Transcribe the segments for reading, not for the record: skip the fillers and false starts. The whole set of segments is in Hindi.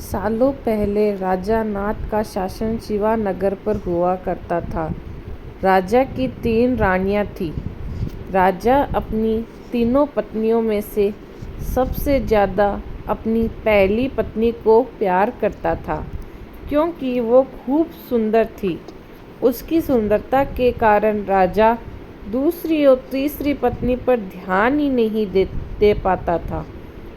सालों पहले राजा नाथ का शासन शिवानगर पर हुआ करता था। राजा की 3 रानियां थीं। राजा अपनी तीनों पत्नियों में से सबसे ज़्यादा अपनी पहली पत्नी को प्यार करता था, क्योंकि वो खूब सुंदर थी। उसकी सुंदरता के कारण राजा दूसरी और तीसरी पत्नी पर ध्यान ही नहीं दे पाता था।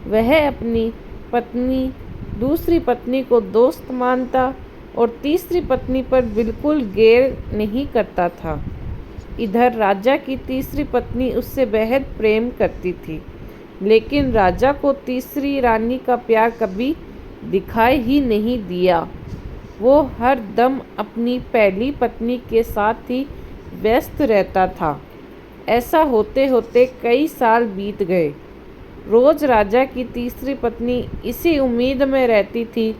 वह अपनी दूसरी पत्नी को दोस्त मानता और तीसरी पत्नी पर बिल्कुल गैर नहीं करता था। इधर राजा की तीसरी पत्नी उससे बेहद प्रेम करती थी, लेकिन राजा को तीसरी रानी का प्यार कभी दिखाई ही नहीं दिया। वो हर दम अपनी पहली पत्नी के साथ ही व्यस्त रहता था। ऐसा होते होते कई साल बीत गए। रोज़ राजा की तीसरी पत्नी इसी उम्मीद में रहती थी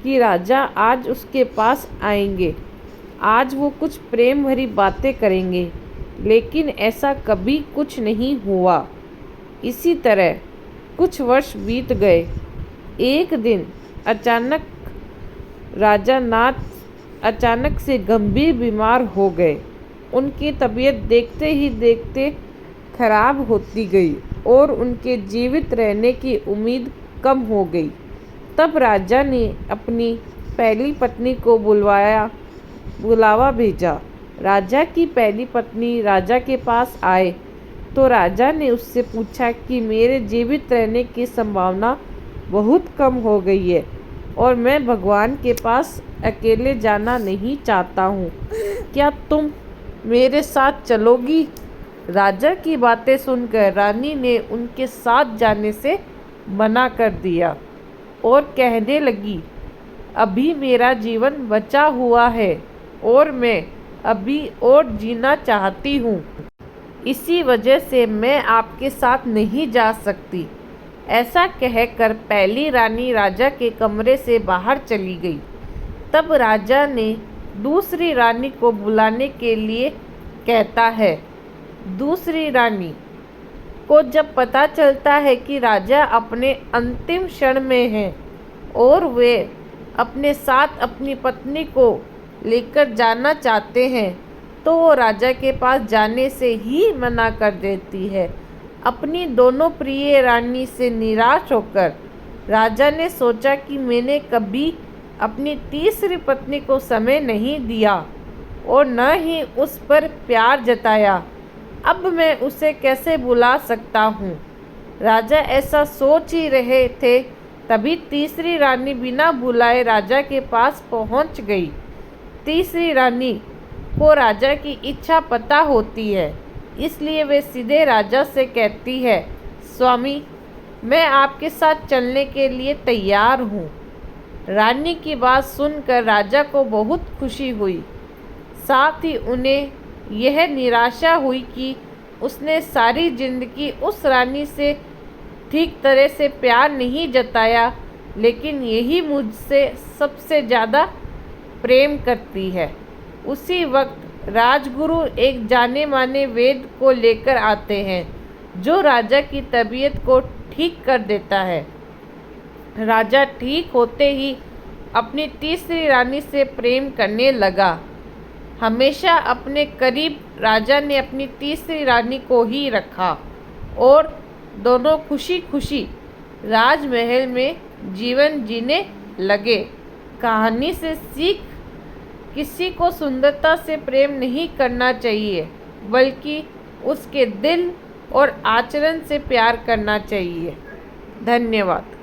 कि राजा आज उसके पास आएंगे, आज वो कुछ प्रेम भरी बातें करेंगे, लेकिन ऐसा कभी कुछ नहीं हुआ। इसी तरह कुछ वर्ष बीत गए। एक दिन राजा नाथ अचानक से गंभीर बीमार हो गए। उनकी तबीयत देखते ही देखते खराब होती गई और उनके जीवित रहने की उम्मीद कम हो गई। तब राजा ने अपनी पहली पत्नी को बुलावा भेजा। राजा की पहली पत्नी राजा के पास आए तो राजा ने उससे पूछा कि मेरे जीवित रहने की संभावना बहुत कम हो गई है और मैं भगवान के पास अकेले जाना नहीं चाहता हूँ। क्या तुम मेरे साथ चलोगी? राजा की बातें सुनकर रानी ने उनके साथ जाने से मना कर दिया और कहने लगी, अभी मेरा जीवन बचा हुआ है और मैं अभी और जीना चाहती हूँ। इसी वजह से मैं आपके साथ नहीं जा सकती। ऐसा कहकर पहली रानी राजा के कमरे से बाहर चली गई। तब राजा ने दूसरी रानी को बुलाने के लिए कहता है। दूसरी रानी को जब पता चलता है कि राजा अपने अंतिम क्षण में हैं और वे अपने साथ अपनी पत्नी को लेकर जाना चाहते हैं, तो वो राजा के पास जाने से ही मना कर देती है। अपनी दोनों प्रिय रानी से निराश होकर राजा ने सोचा कि मैंने कभी अपनी तीसरी पत्नी को समय नहीं दिया और न ही उस पर प्यार जताया। अब मैं उसे कैसे बुला सकता हूँ? राजा ऐसा सोच ही रहे थे, तभी तीसरी रानी बिना बुलाए राजा के पास पहुँच गई। तीसरी रानी को राजा की इच्छा पता होती है, इसलिए वे सीधे राजा से कहती है, स्वामी, मैं आपके साथ चलने के लिए तैयार हूँ। रानी की बात सुनकर राजा को बहुत खुशी हुई। साथ ही उन्हें यह निराशा हुई कि उसने सारी जिंदगी उस रानी से ठीक तरह से प्यार नहीं जताया, लेकिन यही मुझसे सबसे ज़्यादा प्रेम करती है। उसी वक्त राजगुरु एक जाने माने वैद्य को लेकर आते हैं, जो राजा की तबीयत को ठीक कर देता है। राजा ठीक होते ही अपनी तीसरी रानी से प्रेम करने लगा। हमेशा अपने करीब राजा ने अपनी तीसरी रानी को ही रखा और दोनों खुशी खुशी राजमहल में जीवन जीने लगे। कहानी से सीख, किसी को सुंदरता से प्रेम नहीं करना चाहिए, बल्कि उसके दिल और आचरण से प्यार करना चाहिए। धन्यवाद।